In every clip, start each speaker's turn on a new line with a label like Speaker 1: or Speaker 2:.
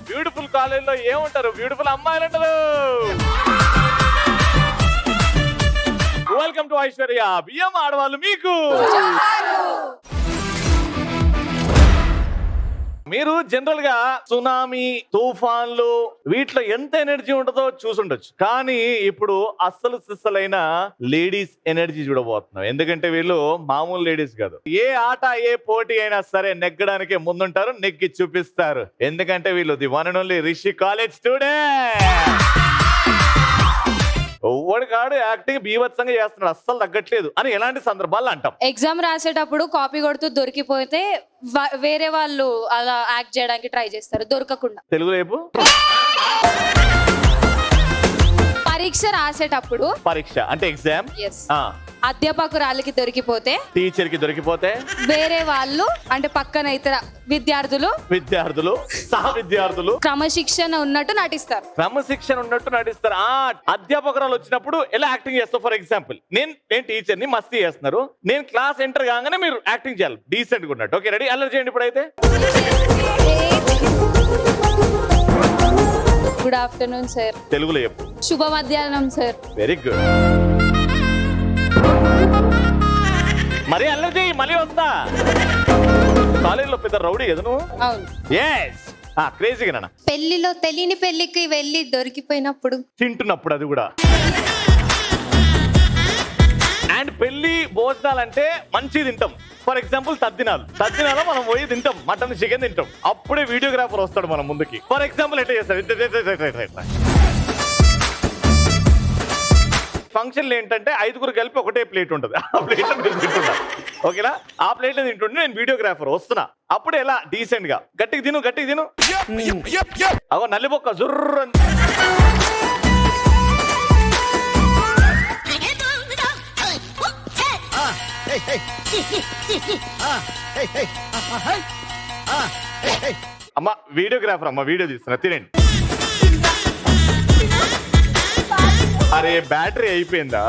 Speaker 1: Beautiful college లో ఏముంటారు? Beautiful అమ్మాయిలు ఉంటారు. వెల్కమ్ టు ఐశ్వర్య బియ్యం ఆడవాళ్ళు మీకు. మీరు జనరల్ గా సునామీ, తుఫాన్లు వీటిలో ఎంత ఎనర్జీ ఉంటుందో చూసుండొచ్చు. కానీ ఇప్పుడు అస్సలు సిస్సలైన లేడీస్ ఎనర్జీ చూడబోతున్నాం. ఎందుకంటే వీళ్ళు మామూలు లేడీస్ కాదు. ఏ ఆట ఏ పోటీ అయినా సరే నెగ్గడానికి ముందుంటారు, నెగ్గి చూపిస్తారు. ఎందుకంటే వీళ్ళు the one and only Rishi college student. ఒవ్వడి కాడు యాక్టింగ్ బీభత్సంగా చేస్తున్నాడు, అస్సలు తగ్గట్లేదు అని ఎలాంటి సందర్భాలు అంటాం?
Speaker 2: ఎగ్జామ్ రాసేటప్పుడు కాపీ కొడుతూ దొరికిపోతే వేరే వాళ్ళు అలా యాక్ట్ చేయడానికి ట్రై చేస్తారు దొరకకుండా.
Speaker 1: తెలుగు రేపు
Speaker 2: పరీక్ష రాసేటప్పుడు,
Speaker 1: పరీక్ష అంటే ఎగ్జామ్,
Speaker 2: అధ్యాపకురాలికి దొరికిపోతే,
Speaker 1: టీచర్ కి దొరికిపోతే
Speaker 2: వేరే వాళ్ళు అంటే పక్కన ఇతర విద్యార్థులు
Speaker 1: సహ విద్యార్థులు
Speaker 2: క్రమశిక్షణ ఉన్నట్టు నటిస్తారు.
Speaker 1: క్రమశిక్షణ ఉన్నట్టు నటిస్తారు. అధ్యాపకురాలు వచ్చినప్పుడు ఎలా యాక్టింగ్ చేస్తావు? ఫర్ ఎగ్జాంపుల్ నేను టీచర్ ని మస్తీ చేస్తున్నారు, నేను క్లాస్ ఎంటర్ కాగానే మీరు యాక్టింగ్ చేయాలి డీసెంట్ గా ఉన్నట్టు. Okay ready? అల్లరి చేయండి ఇప్పుడైతే.
Speaker 2: Good afternoon sir.
Speaker 1: తెలుగులో చెప్పు.
Speaker 2: శుభ మధ్యాహ్నం సార్.
Speaker 1: Very good. మరి అల్లరి చేయి, మళ్ళీ వస్తా. కాలేజీలో పెద్ద రౌడీ కదా నువ్వు?
Speaker 2: అవును.
Speaker 1: ఎస్. క్రేజీగా నాన్న.
Speaker 2: పెళ్లిలో తెలియని పెళ్లికి వెళ్ళి దొరికిపోయినప్పుడు,
Speaker 1: తింటున్నప్పుడు, అది కూడా. అండ్ పెళ్లి భోజనాలంటే మంచి తింటాం. ఫర్ ఎగ్జాంపుల్ తద్దినాలు మనం పోయి తింటాం, మటన్ చికెన్ తింటాం. అప్పుడే వీడియోగ్రాఫర్ వస్తాడు మన ముందుకి. ఫర్ ఎగ్జాంపుల్ ఎట్లా చేస్తాడు? ఫంక్షన్లు ఏంటంటే 5గురు కలిపి ఒకటే ప్లేట్ ఉంటుంది, ఆ ప్లేట్ తింటున్నా. ఓకేనా? ఆ ప్లేట్ తింటుంటే నేను వీడియోగ్రాఫర్ వస్తున్నా. అప్పుడు ఎలా డీసెంట్ గా గట్టికి తిను. అగో నల్లిబొక్క జుర్ర. అమ్మ వీడియోగ్రాఫర్, అమ్మ వీడియో తీస్తున్నా, తినండి. అరే బ్యాటరీ అయిపోయిందా?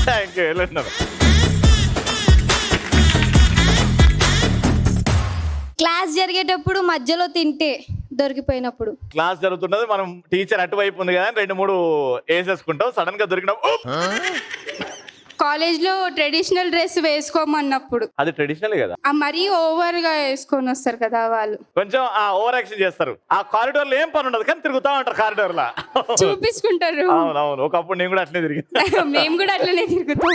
Speaker 1: Thank you. వెళ్ళండి.
Speaker 2: క్లాస్ జరిగేటప్పుడు మధ్యలో తింటే దొరికిపోయినప్పుడు,
Speaker 1: క్లాస్ జరుగుతున్నది, మనం టీచర్ అటువైపు ఉంది కదా 2-3 వేసేసుకుంటాం. సడన్ గా దొరికిన
Speaker 3: కాలేజ్ లో ట్రెడిషనల్ డ్రెస్ వేసుకోమన్నప్పుడు,
Speaker 1: అది ట్రెడిషనల్ కదా,
Speaker 3: మరీ ఓవర్ గా వేసుకొని వస్తారు కదా వాళ్ళు,
Speaker 1: కొంచెం ఓవర్ యాక్షన్ చేస్తారు. ఆ కారిడోర్ లో ఏం పని ఉండదు కానీ తిరుగుతా ఉంటారు కారిడోర్ లా,
Speaker 3: చూపించుకుంటారు.
Speaker 1: అవునవును. ఒకప్పుడు నేను కూడా అట్లనే తిరిగి
Speaker 3: మేము కూడా అట్లనే తిరుగుతాం.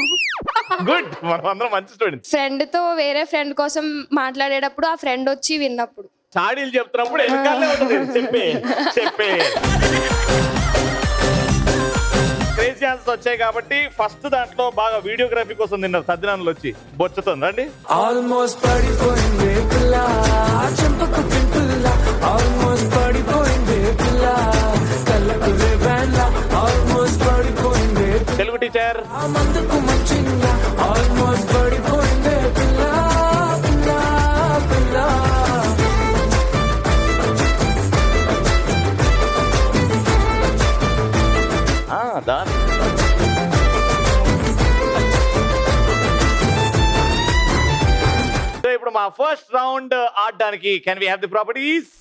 Speaker 1: గుడ్. మనం అందరం మంచి స్టూడెంట్స్.
Speaker 2: ఫ్రెండ్ తో వేరే ఫ్రెండ్ కోసం మాట్లాడేటప్పుడు ఆ ఫ్రెండ్ వచ్చి విన్నప్పుడు,
Speaker 1: చాడీలు చెప్తున్నప్పుడు వెనకాలే ఉంటుంది. చెప్పే క్రేజీ ఆన్సర్స్ వచ్చాయి కాబట్టి ఫస్ట్ దాంట్లో బాగా వీడియోగ్రఫీ కోసం తిన్నారు తద్దినాలు వచ్చి బొచ్చుతుంది. రండి.
Speaker 4: ఆల్మోస్ట్ పడిపోయింది పిల్ల, చెంపకు పింపుల్ల, ఆల్మోస్ట్ పడిపోయింది పిల్ల, కళ్ళకు రేవెల్ల, ఆల్మోస్ట్ పడిపోయింది
Speaker 1: తెలుగు టీచర్.
Speaker 4: మందుకు మంచిల్ల, ఆల్మోస్ట్ పడిపోయింది పిల్ల పిల్ల పిల్ల.
Speaker 1: ఇప్పుడు మా ఫస్ట్ రౌండ్ ఆడడానికి can we have the properties?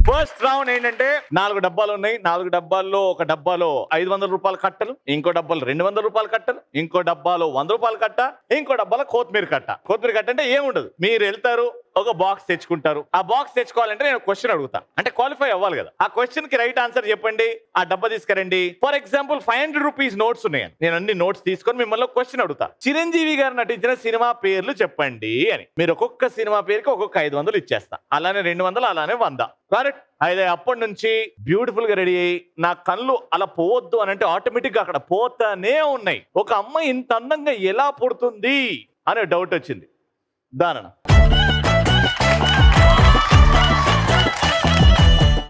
Speaker 1: First round ఏంటంటే 4 డబ్బాలు ఉన్నాయి. 4 డబ్బాల్లో ఒక డబ్బాలో 500 రూపాయల కట్టలు, ఇంకో డబ్బాలో 200 రూపాయల కట్టలు, ఇంకో డబ్బాలో 100 రూపాయల కట్ట, ఇంకో డబ్బాలో కొత్తిమీర కట్ట. కొత్తిమీర కట్ట అంటే ఏముండదు, మీరు వెళ్తారు ఒక బాక్స్ తెచ్చుకుంటారు. ఆ బాక్స్ తెచ్చుకోవాలంటే నేను క్వశ్చన్ అడుగుతా, అంటే క్వాలిఫై అవ్వాలి కదా. ఆ క్వశ్చన్ కి రైట్ ఆన్సర్ చెప్పండి, ఆ డబ్బా తీసుకురండి. ఫర్ ఎగ్జాంపుల్ 500 రూపీస్ నోట్స్ ఉన్నాయి, నేను అన్ని నోట్స్ తీసుకొని మిమ్మల్ని క్వశ్చన్ అడుగుతా. చిరంజీవి గారు నటించిన సినిమా పేర్లు చెప్పండి అని. మీరు ఒక్కొక్క సినిమా పేరుకి ఒక్కొక్క 500 ఇచ్చేస్తా, అలానే 200, అలానే 100. కరెక్ట్? అయితే అప్పటి నుంచి బ్యూటిఫుల్ గా రెడీ అయ్యి నా కళ్ళు అలా పోవద్దు అని అంటే ఆటోమేటిక్ గా అక్కడ పోతానే ఉన్నాయి. ఒక అమ్మాయి ఇంత అందంగా ఎలా పుడుతుంది అనే డౌట్ వచ్చింది. దానన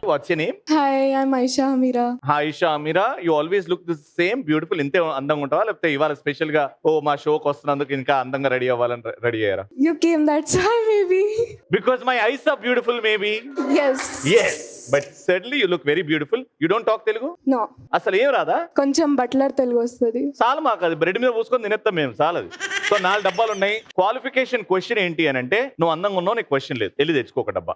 Speaker 1: What's your name?
Speaker 3: Hi, I'm Aisha Amira.
Speaker 1: Hi, Aisha Amira. You always look the same beautiful. ఇంతే అందంగా ఉంటావా లేకపోతే ఇవాళ స్పెషల్ గా మా షోకి వస్తున్నందుకు ఇంకా అందంగా రెడీ అవ్వాలని రెడీ అయ్యారా?
Speaker 3: You came, that's why maybe.
Speaker 1: Because my eyes are beautiful maybe.
Speaker 3: Yes.
Speaker 1: Yes. But suddenly you look very beautiful. You don't talk Telugu
Speaker 3: no,
Speaker 1: అసలు ఏం రాదా?
Speaker 3: కొంచెం బట్లర్ తెలుగు వస్తుంది.
Speaker 1: చాలు మాకు అది బ్రెడ్ మీద పూసుకొని తినేస్తాం మేము, చాలు అది. సో 4 డబ్బాలు ఉన్నాయి. క్వాలిఫికేషన్ క్వశ్చన్ ఏంటి అని అంటే, నువ్వు అందంగా ఉన్నావు, నీకు క్వశ్చన్ లేదు, వెళ్ళి తెచ్చుకో ఒక డబ్బా.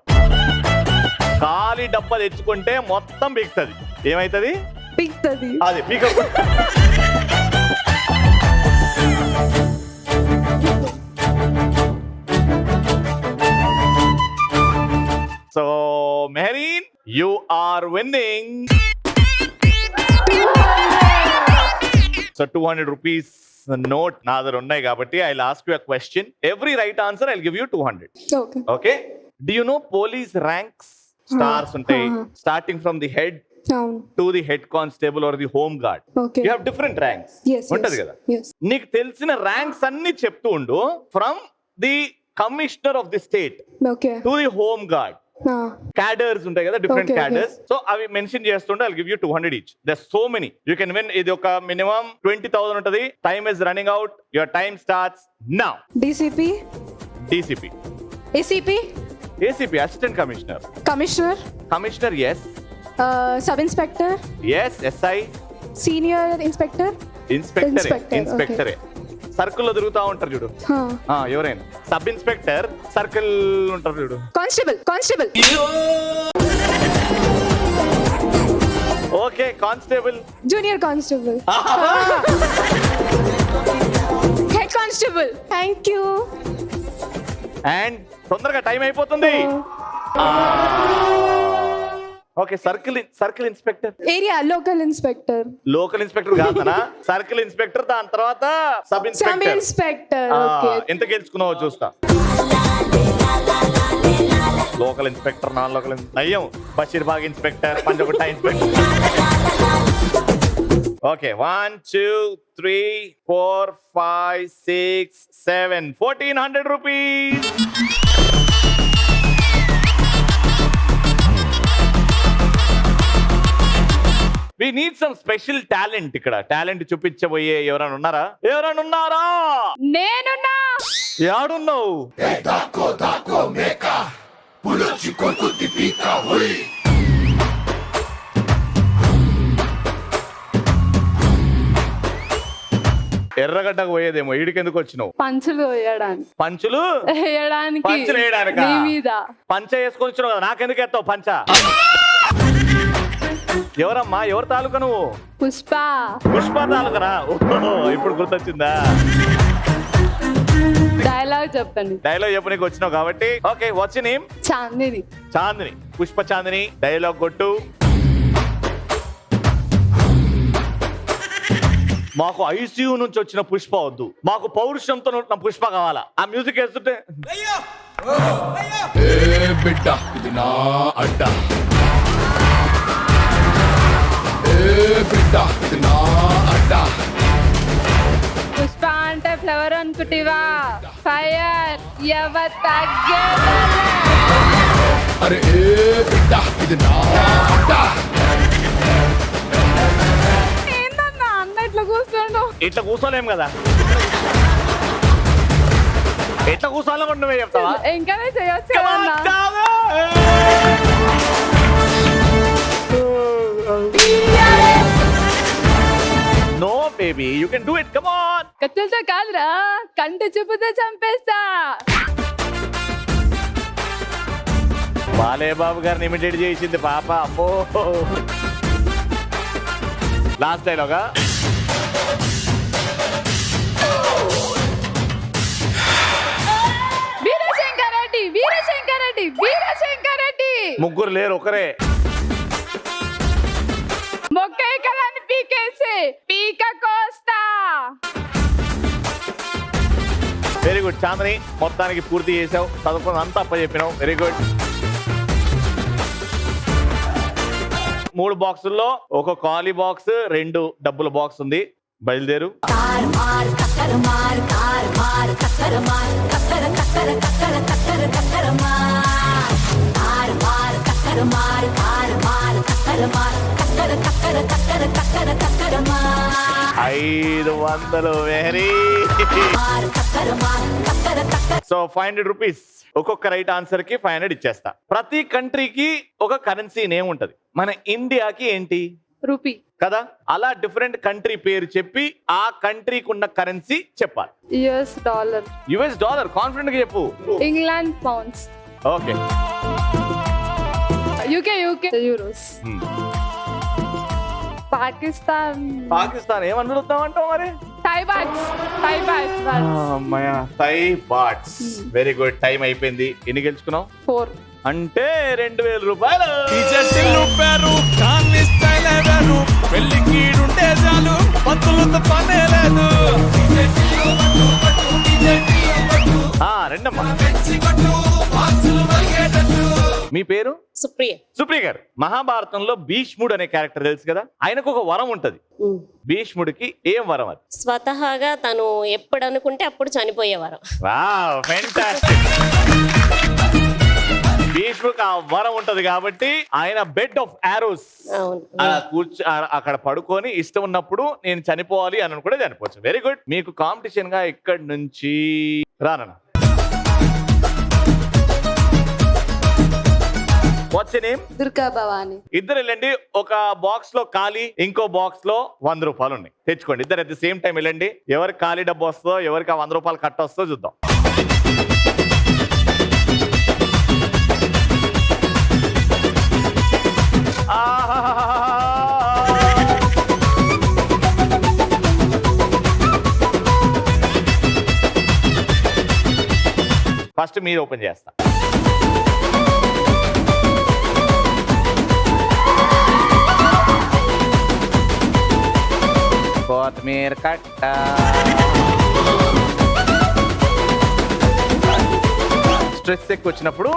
Speaker 1: ఖాళీ డబ్బా తెచ్చుకుంటే మొత్తం పీకుతుంది. ఏమైతుంది?
Speaker 3: పీక్తది.
Speaker 1: అది పీక. So Mehreen, you are winning. So 200 rupees note నా దగ్గర ఉన్నాయి కాబట్టి I ask you a question. Every right answer I give you 200.
Speaker 3: Okay.
Speaker 1: Okay. Do you know police ranks stars ఉంటాయి, స్టార్టింగ్ ఫ్రమ్ ది హెడ్
Speaker 3: అవును.
Speaker 1: To the head constable or the home guard.
Speaker 3: Okay.
Speaker 1: You have different ranks ఉంటది కదా. నీకు తెలిసిన ranks అన్ని చెప్తూ ఉండు. From the commissioner of the state
Speaker 3: okay.
Speaker 1: To the home guard. Cadres ఉంటాయి కదా, different
Speaker 3: Okay, okay.
Speaker 1: Cadres. So అవి మెన్షన్ చేస్తుంటే I give you 200 each. There so many you can win. ఇది ఒక మినిమం 20,000 ఉంటది. Time is running out. Your time starts now.
Speaker 3: DCP,
Speaker 1: DCP,
Speaker 3: ACP,
Speaker 1: ACP assistant commissioner,
Speaker 3: commissioner,
Speaker 1: commissioner S,
Speaker 3: sub inspector,
Speaker 1: S, SI,
Speaker 3: senior inspector,
Speaker 1: ఇన్స్పెక్టరే,
Speaker 3: Inspector,
Speaker 1: ఇన్స్పెక్టరే. సర్కిల్లో తిరుగుతా ఉంటారు చూడు, ఎవరైనా సబ్ ఇన్స్పెక్టర్ సర్కిల్ ఉంటారు చూడు.
Speaker 3: Constable, constable,
Speaker 1: okay, constable,
Speaker 3: junior constable, head constable. Thank you.
Speaker 1: And తొందరగా టైం అయిపోతుంది. Okay, circle inspector,
Speaker 3: area local inspector,
Speaker 1: local inspector కాదనా, సర్కిల్ ఇన్స్పెక్టర్, దాని తర్వాత sub
Speaker 3: sub
Speaker 1: inspector.
Speaker 3: Inspector. Okay.
Speaker 1: ఎంత గెలుచుకున్నావో చూస్తా. లోకల్ ఇన్స్పెక్టర్, నాన్ లోకల్ అయ్యాం, Basheerbagh inspector, Panjagutta inspector. Okay, 1 2 3 4 5 6 7 1400 rupees. We need some special talent. ఇక్కడ టాలెంట్ చూపించబోయే ఎవరైనా ఉన్నారా? ఎవరైనా ఉన్నారా?
Speaker 3: నేనున్నా.
Speaker 1: యాడున్నావు? ఎర్రగడ్డకు పోయేదేమో. ఈడికెందుకు వచ్చినావు?
Speaker 3: పంచులు వేయడానికి.
Speaker 1: పంచులు
Speaker 3: వేయడానికి.
Speaker 1: పంచులు వేయడానికా?
Speaker 3: నీ మీద
Speaker 1: పంచ వేసుకొని వచ్చినావు కదా, నాకెందుకు ఎత్తావు పంచ? ఎవరమ్మా? ఎవరు తాలూకా నువ్వు?
Speaker 3: పుష్ప.
Speaker 1: పుష్ప తాలూకనా? ఓహో, ఇప్పుడు గుర్తొచ్చిందా?
Speaker 3: డైలాగ్ చెప్పండి.
Speaker 1: డైలాగ్ చెప్పనీకి వచ్చినావు కాబట్టి. Okay, what's name?
Speaker 3: Chandini.
Speaker 1: Chandini, Pushpa Chandini. Dialogue కొట్టు. మాకు ఐసీయూ నుంచి వచ్చిన పుష్ప వద్దు, మాకు పౌరుషంతో ఉన్న పుష్ప కావాలా. ఆ మ్యూజిక్ వేస్తుంటే
Speaker 5: బిడ్డ ఇది నా అడ్డ, బిడ్డ ఇది నా అడ్డ.
Speaker 3: పుష్ప అంటే ఫ్లవర్ అనుకుంటివా? ఫైర్ ఎవ తగ్గ.
Speaker 5: అరే బిడ్డ ఇది నా అడ్డ.
Speaker 3: ఏందన్నా అన్న ఇట్లా కూర్చోండు?
Speaker 1: ఇట్లా కూర్చోలేం కదా. ఎట్లా కూర్చోాలనుకుంటు నువ్వే చెప్తావా?
Speaker 3: ఇంకానే చేయొచ్చు
Speaker 1: Come on,
Speaker 3: కదన్నా.
Speaker 1: No baby, you can do it. Come on.
Speaker 3: కత్తులతో కాదురా, కంటి చూపుతో చంపేస్తా.
Speaker 1: బాలే బాబు గారిని ఇమిటేట్ చేసింది పాప. అమ్మో. లాస్ట్ డైలాగా?
Speaker 3: వీరశంకర్ రెడ్డి, వీరశంకర్ రెడ్డి, వీరశంకర్ రెడ్డి.
Speaker 1: ముగ్గురు లేరు, ఒకరే.
Speaker 3: మొక్క ఎక్కడాన్ని పీకేసి పీక కోస్తా.
Speaker 1: వెరీ గుడ్ చాందని, మొత్తానికి పూర్తి చేసావు. చదువుకున్న అంతా అప్ప చెప్పినావు. Very good. 3 బాక్సుల్లో ఒక ఖాళీ బాక్స్, 2 డబ్బుల బాక్స్ ఉంది. బయలుదేరు.
Speaker 6: మార్
Speaker 1: 500 వెరీ సో 500 రూపీస్. ఒక్కొక్క రైట్ ఆన్సర్ కి 500 ఇచ్చేస్తా. ప్రతి కంట్రీకి ఒక కరెన్సీ నేమ్ ఉంటది. మన ఇండియాకి ఏంటి?
Speaker 3: రూపీ.
Speaker 1: కదా, అలా డిఫరెంట్ కంట్రీ పేరు చెప్పి ఆ కంట్రీకి ఉన్న కరెన్సీ చెప్పాలి.
Speaker 3: US dollar.
Speaker 1: US dollar confident గా చెప్పు.
Speaker 3: England pounds.
Speaker 1: Okay.
Speaker 3: UK euros. Pakistan.
Speaker 1: Pakistan ఏమనుకుంటామంటావు మరి?
Speaker 3: Thai bahts.
Speaker 1: అమ్మాయ Thai bahts. Very good. Time అయిపోయింది. ఎన్ని గెలుచుకున్నావు?
Speaker 3: 4.
Speaker 1: అంటే 2000 రూపాయలు.
Speaker 4: పేరు కానిస్తలేరు పెళ్లికి ఉంటే చాలు పత్తులతో పనే లేదు
Speaker 1: రెండమ్మా. మీ పేరు?
Speaker 6: సుప్రియ.
Speaker 1: సుప్రియ గారు, మహాభారతంలో భీష్ముడు అనే క్యారెక్టర్ తెలుసు కదా, ఆయనకు ఒక వరం ఉంటది. భీష్ముడికి ఏం వరం అది?
Speaker 6: స్వతహాగా తను ఎప్పుడు అనుకుంటే అప్పుడు చనిపోయేవారు.
Speaker 1: Wow, fantastic. భీష్ముడికి ఆ వరం ఉంటది కాబట్టి ఆయన బెడ్ ఆఫ్ ఆరోస్
Speaker 6: అవును.
Speaker 1: అలా అక్కడ పడుకొని ఇష్టం ఉన్నప్పుడు నేను చనిపోవాలి అని కూడా చనిపోవచ్చు. Very good. మీకు కాంపిటీషన్ గా ఇక్కడి నుంచి రానన్న. What's your name?
Speaker 2: Durga Bhavani.
Speaker 1: ఇద్దరు వెళ్ళండి. ఒక బాక్స్ లో ఖాళీ, ఇంకో బాక్స్ లో 100 రూపాయలు ఉన్నాయి. తెచ్చుకోండి. ఇద్దరు అట్ ది సేమ్ టైం వెళ్ళండి. ఎవరికి ఖాళీ డబ్బు వస్తుందో, ఎవరికి 100 రూపాయలు కట్ట వస్తుందో చూద్దాం. ఫస్ట్ మీరు ఓపెన్ చేస్తా. కొత్తిమీర కట్ట. స్ట్రెస్ ఎక్కువ వచ్చినప్పుడు.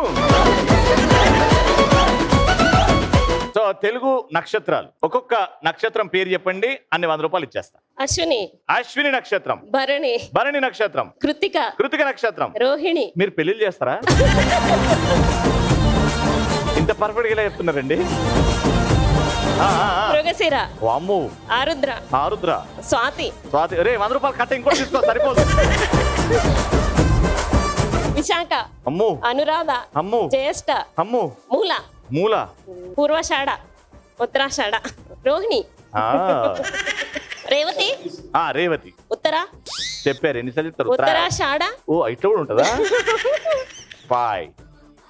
Speaker 1: సో తెలుగు నక్షత్రాలు, ఒక్కొక్క నక్షత్రం పేరు చెప్పండి, అన్ని 100 రూపాయలు ఇచ్చేస్తా.
Speaker 6: అశ్విని.
Speaker 1: అశ్విని నక్షత్రం.
Speaker 6: భరణి.
Speaker 1: భరణి నక్షత్రం.
Speaker 6: కృతిక.
Speaker 1: కృతిక నక్షత్రం.
Speaker 6: రోహిణి.
Speaker 1: మీరు పెళ్లిళ్ళు చేస్తారా? ఇంత పర్ఫెక్ట్ గా చెప్తున్నారండి.
Speaker 6: మృగశిర.
Speaker 1: అమ్ము.
Speaker 6: ఆరుద్ర.
Speaker 1: ఆరుద్ర.
Speaker 6: స్వాతి.
Speaker 1: స్వాతి. రే 100 రూపాయలు కట్ట ఇంకోటి తీసుకో, సరిపోదు.
Speaker 6: విశాఖ.
Speaker 1: అమ్ము.
Speaker 6: అనురాధ.
Speaker 1: అమ్ము.
Speaker 6: జ్యేష్ఠ.
Speaker 1: అమ్ము.
Speaker 6: మూల.
Speaker 1: మూల.
Speaker 6: పూర్వషాఢ. ఉత్తరాషాఢ. రోహిణి. రేవతి.
Speaker 1: రేవతి.
Speaker 6: ఉత్తర.
Speaker 1: చెప్పారు. ఎన్నిసార్లు చెప్తారు?
Speaker 6: ఉత్తరాషాఢ.
Speaker 1: ఓ ఇట్లా కూడా ఉంటుందా? 5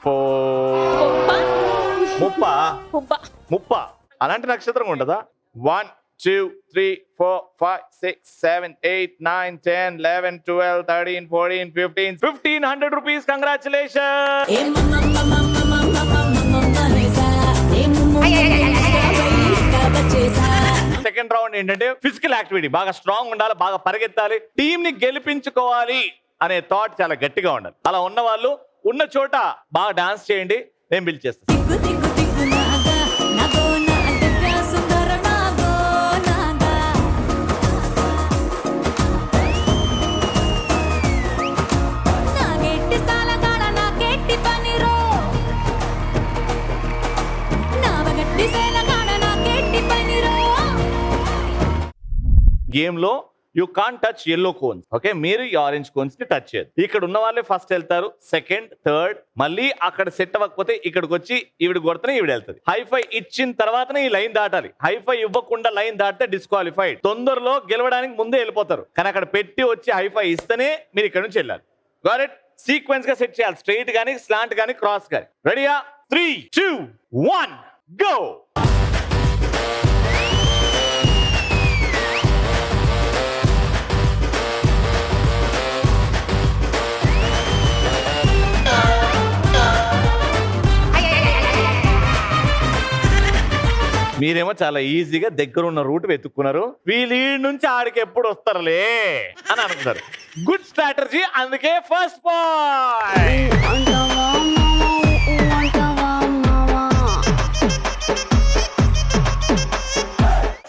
Speaker 1: 4
Speaker 6: ముప్ప.
Speaker 1: ముప్ప. ముప్ప అలాంటి నక్షత్రం ఉంటుందా? 1 2 3 4 5 6 7 8 9 10 11 12 13 14 15 1500 రూపీస్. కంగ్రాచులేషన్. సెకండ్ రౌండ్ ఏంటంటే ఫిజికల్ యాక్టివిటీ. బాగా స్ట్రాంగ్ ఉండాలి, బాగా పరిగెత్తాలి, టీమ్ ని గెలిపించుకోవాలి అనే థాట్ చాలా గట్టిగా ఉండాలి. అలా ఉన్న వాళ్ళు ఉన్న చోట బాగా డాన్స్ చేయండి. నేను పిలిచేస్తాను. గేమ్ లో you can touch yellow cones. Okay, మీరు ఈ ఆరెంజ్ కోన్స్ ని టచ్ చేయదు. ఇక్కడ ఉన్న వాళ్ళే ఫస్ట్ వెళ్తారు, సెకండ్, థర్డ్. మళ్ళీ అక్కడ సెట్ అవ్వకపోతే ఇక్కడికి వచ్చి ఈవిడ కొడితేనే ఈవిడ వెళ్తుంది. హైఫై ఇచ్చిన తర్వాతనే ఈ లైన్ దాటాలి. హైఫై ఇవ్వకుండా లైన్ దాటితే డిస్క్వాలిఫైడ్. తొందరలో గెలవడానికి ముందే వెళ్ళిపోతారు. కానీ అక్కడ పెట్టి వచ్చి హైఫై ఇస్తేనే మీరు ఇక్కడ నుంచి వెళ్ళాలి. Got it? సీక్వెన్స్ గా సెట్ చేయాలి. స్ట్రైట్ గానీ, స్లాంట్ గానీ, క్రాస్ గానీ. రెడీయా? 3 2 1 గో. మీరేమో చాలా ఈజీగా దగ్గర ఉన్న రూట్ వెతుక్కున్నారు. వీళ్ళు ఈ నుంచి ఆడికి ఎప్పుడు వస్తారులే అని అనుకున్నారు. Good strategy. అందుకే first point.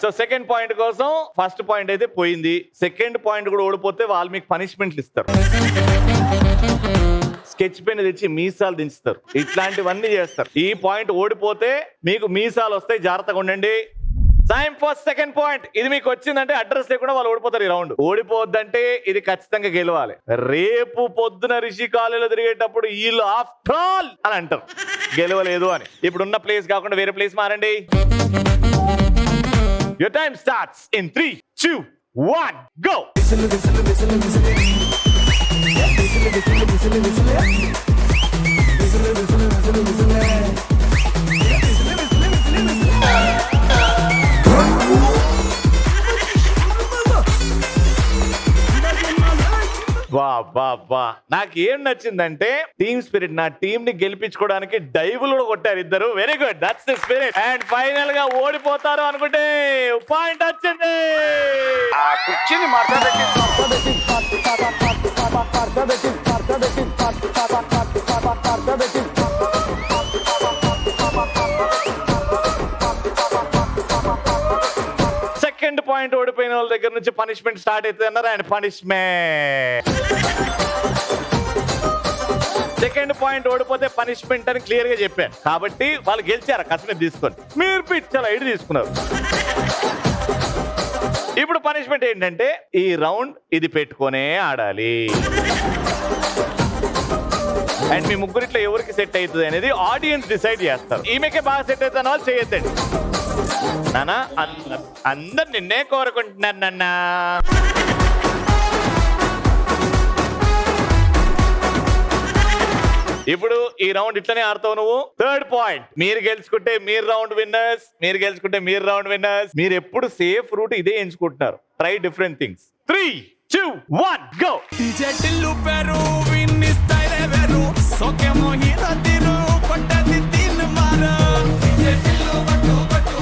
Speaker 1: So second point కోసం ఫస్ట్ పాయింట్ అయితే పోయింది. సెకండ్ పాయింట్ కూడా ఓడిపోతే వాళ్ళు మీకు పనిష్మెంట్లు ఇస్తారు. స్కెచ్ పెన్ తెచ్చి మీసాలు దించుతారు. ఇట్లాంటివన్నీ చేస్తారు. ఈ పాయింట్ ఓడిపోతే మీకు మీసాలు వస్తాయి. జాగ్రత్తగా ఉండండి. Time for second point. ఇది మీకు వచ్చిందంటే అడ్రస్ లేకుండా వాళ్ళు ఓడిపోతారు ఈ రౌండ్. ఓడిపోద్దంటే ఇది ఖచ్చితంగా గెలవాలి. రేపు పొద్దున రిషి కాలేజీలో తిరిగేటప్పుడు వీళ్ళు ఆఫ్టర్ ఆల్ అని అంటారు గెలవలేదు అని. ఇప్పుడున్న ప్లేస్ కాకుండా వేరే ప్లేస్ మారండి. Your time starts in 3, 2, 1, go. వా వా వా, నాకేం నచ్చిందంటే టీమ్ స్పిరిట్. నా టీం ని గెలిపించుకోవడానికి డైవ్లు కూడా కొట్టారు ఇద్దరు. Very good, that's the spirit. And final గా ఓడిపోతారు అనుకుంటే పాయింట్ వచ్చింది.
Speaker 7: ఆ కుర్చీని
Speaker 1: సెకండ్ పాయింట్ ఓడిపోయిన వాళ్ళ దగ్గర నుంచి పనిష్మెంట్ స్టార్ట్ అవుతుంది అన్నారు. అండ్ పనిష్మెంట్ సెకండ్ పాయింట్ ఓడిపోతే పనిష్మెంట్ అని క్లియర్ గా చెప్పాను కాబట్టి వాళ్ళు గెలిచారు. కసిని తీసుకొని మీరు పిచ్చల ఐడి తీసుకున్నారు. ఇప్పుడు పనిష్మెంట్ ఏంటంటే ఈ రౌండ్ ఇది పెట్టుకొనే ఆడాలి. అండ్ మీ ముగ్గురిట్లో ఎవరికి సెట్ అవుతుంది అనేది ఆడియన్స్ డిసైడ్ చేస్తారు. ఈమెకే బాగా సెట్ అవుతున్న వాళ్ళు చేయొద్దండి. నానా అందరు నిన్నే కోరుకుంటున్నారు నాన్న. ఇప్పుడు ఈ రౌండ్ ఇట్లనే ఆడతావు నువ్వు. థర్డ్ పాయింట్, మీరు గెలుచుకుంటే మీరు రౌండ్ విన్నర్స్, మీరు గెలుచుకుంటే మీరు రౌండ్ విన్నర్స్. మీరు ఎప్పుడు సేఫ్ రూట్ ఇదే ఎంచుకుంటున్నారు. Try different things. 3, 2, 1, go.
Speaker 4: Tillu పేరు విన్ని స్టైల్ వేరు సోకే మోహిత తీరు కొట్టది తిన్ మారు టిల్లు పట్టు పట్టు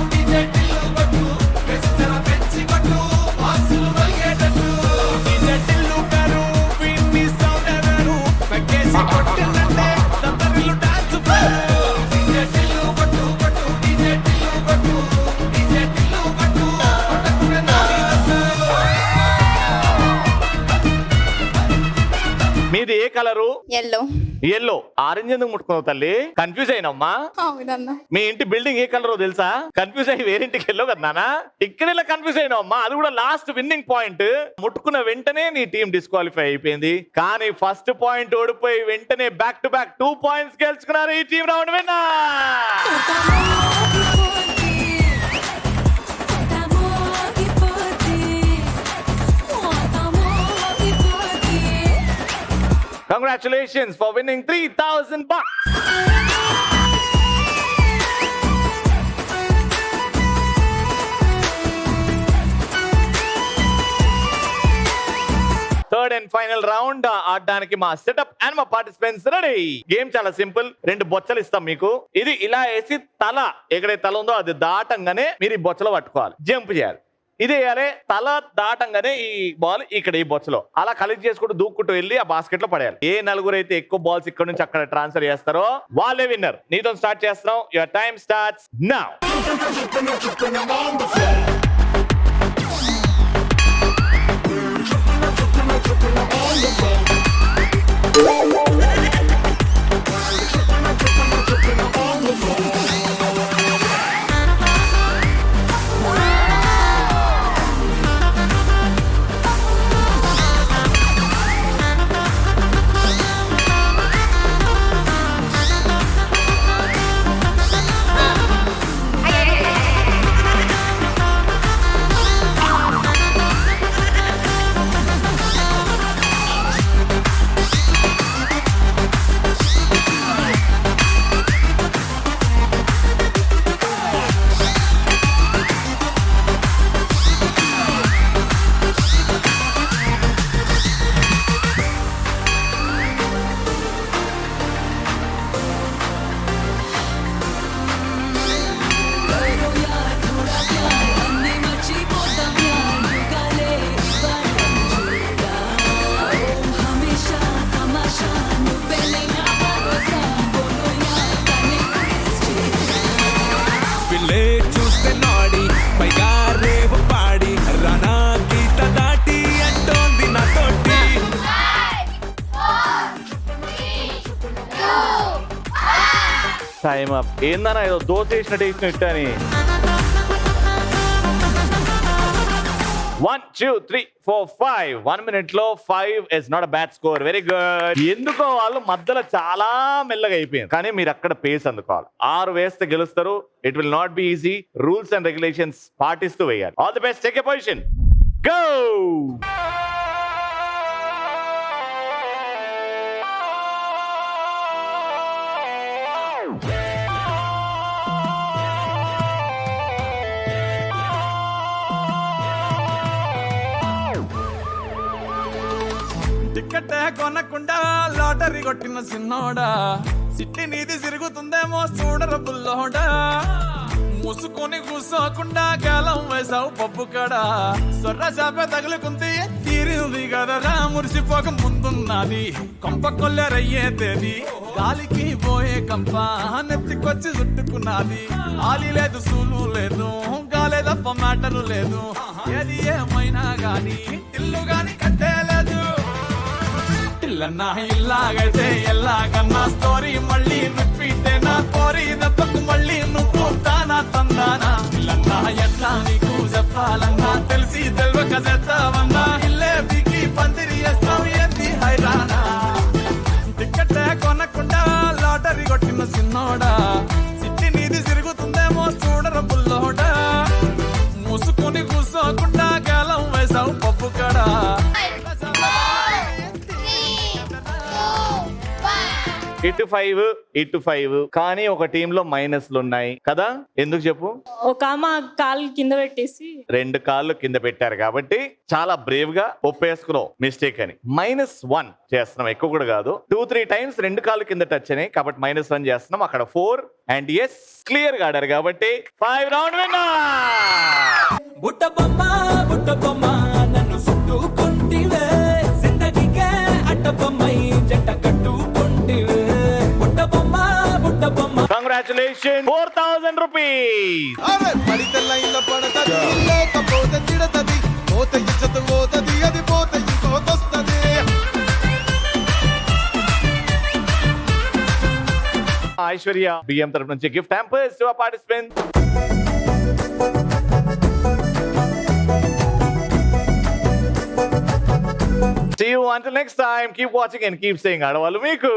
Speaker 4: టిల్లు పట్టు వెచ్చర పెంచి కొట్టు బాక్సులు వల్గేటట్టు టిల్లు పేరు విన్ని సౌండ్ వేరు పక్కేసి కొట్టినంటే తంతరిలు డాన్స్ పేరు టిల్లు పట్టు పట్టు టిల్లు పట్టు టిల్లు పట్టు కొట్టకునే నాది.
Speaker 1: మీది ఏ కలరు?
Speaker 3: ఎల్లో.
Speaker 1: ఎల్లో. ఆరెంజ్ ఎందుకు ముట్టుకున్నావు తల్లి? కన్ఫ్యూజ్ అయినమ్మా.
Speaker 3: అవునన్నా.
Speaker 1: మీ ఇంటి బిల్డింగ్ ఏ కలరో తెలుసా? కన్ఫ్యూజ్ అయ్యి వేరింటికి వెళ్ళావు కదా నాన్న. ఇక్కడే కన్ఫ్యూజ్ అయినావమ్మా. అది కూడా లాస్ట్ విన్నింగ్ పాయింట్. ముట్టుకున్న వెంటనే నీ టీం డిస్క్వాలిఫై అయిపోయింది. కానీ ఫస్ట్ పాయింట్ ఓడిపోయి వెంటనే బ్యాక్ టు బ్యాక్ 2 పాయింట్స్ గెలుచుకున్నారు ఈ team round winner. Congratulations for winning 3,000 bucks. Third and final round ఆడడానికి మా సెటప్ అండ్ మా పార్టిసిపెంట్స్ రెడీ. గేమ్ చాలా సింపుల్. 2 బొచ్చలు ఇస్తాం మీకు. ఇది ఇలా వేసి తల ఎక్కడైతే తల ఉందో అది దాటంగానే మీరు ఈ బొచ్చలో పట్టుకోవాలి. జంప్ చేయాలి. ఇది వేయాలి. తల దాటంగానే ఈ బాల్ ఇక్కడ ఈ బొచ్చలో అలా కలెక్ట్ చేసుకుంటూ దూక్కుంటూ వెళ్ళి ఆ బాస్కెట్ లో పడేయాలి. ఏ నలుగురు అయితే ఎక్కువ బాల్స్ ఇక్కడ నుంచి అక్కడ ట్రాన్స్ఫర్ చేస్తారో వాళ్ళే విన్నర్. నీతో స్టార్ట్ చేస్తున్నాం. Your time starts now. Time up. ఏందన్నా ఏదో దోశ వేసినట్టు వేసిన ఇట్టని. 1, 2, 3, 4, 5. 1 minute లో 5 is not a bad score. Very good. ఎందుకో వాళ్ళు మధ్యలో చాలా మెల్లగా అయిపోయింది, కానీ మీరు అక్కడ పేస్ అందుకోవాలి. 6 వేస్తే గెలుస్తారు. It will not be easy. Rules and regulations పాటిస్తూ వేయాలి. All the best. Take a position. Go.
Speaker 4: Ticket కొనకుండా లాటరీ కొట్టిన సిన్నోడా, సిట్టి నీది తిరుగుతుందేమో చూడర బుల్లోడా. మూసుకొని కూసోకుండా గాలం వేసావు పప్పు కడ, సొర్ర చాప తగులుకుంది తీరింది కదరా. మురిసిపోక ముందున్నది కొంప కొల్లెరయ్యే తేది, గాలికి పోయే కంప నెత్తికొచ్చి చుట్టుకున్నది. ఆలి లేదు సూలు లేదు, గాలే తప్ప మ్యాటరు లేదు. ఏది ఏమైనా గాని ఇల్లు గాని కట్టేలేదు. ఇల్లన్నా ఇల్లాగైతే ఎల్లాగన్నా స్టోరీ మళ్ళీ రిపీట్ నా కోరి దెబ్బకు మళ్ళీ నువ్వు తానా తందానా. ఇల్లన్నా ఎట్లా నీకు చెప్పాలన్నా తెలిసి తెలియక చేస్తావన్నా. ఇల్లే బిగి పందిరి వేస్తావు ఏంది హైరానా. టికెట్ కొనకుండా లాటరీ కొట్టిన సిన్నోడా, సిట్టి నీది తిరుగుతుందేమో చూడర బుల్లోడా. మూసుకొని కూసోకుండా గాలం వేసావు పప్పు కడా.
Speaker 1: 8-5, 8-5. కానీ ఒక టీమ్ లో మైనస్లు ఉన్నాయి కదా, ఎందుకు చెప్పు?
Speaker 8: ఒక ఆమె కాలు కింద పెట్టేసి
Speaker 1: 2 కాళ్ళు కింద పెట్టారు కాబట్టి చాలా బ్రేవ్ గా ఒప్పేసుకున్నావు మిస్టేక్ అని. -1 చేస్తున్నాం, ఎక్కువ కూడా కాదు. 2-3 టైమ్స్ 2 కాళ్ళు కింద టచ్ అయినాయి కాబట్టి -1 చేస్తున్నాం. అక్కడ 4 అండ్ ఎస్ క్లియర్ గా ఆడారు కాబట్టి 5 రౌండ్ విన్నర్.
Speaker 4: బుట్ట బొమ్మ నన్ను చుట్టుకుంటివే, జిందగీకే అడ్డ బొమ్మై జంట కట్టుకుంటివే. బుట్ట బొమ్మ
Speaker 1: కంగ్రాచులేషన్, 4000 రూపీస్.
Speaker 4: అరే పడితే లైన్లో పడతది, లేకపోతే తిడతది. పోతే ఇచ్చత పోతది, అది పోతే ఇంకోతొస్తది.
Speaker 1: ఐశ్వర్య బియ్యం తరపు నుంచి gift hampers to participant. See you until next time. Keep watching and keep saying ఆడవాళ్ళు మీకు.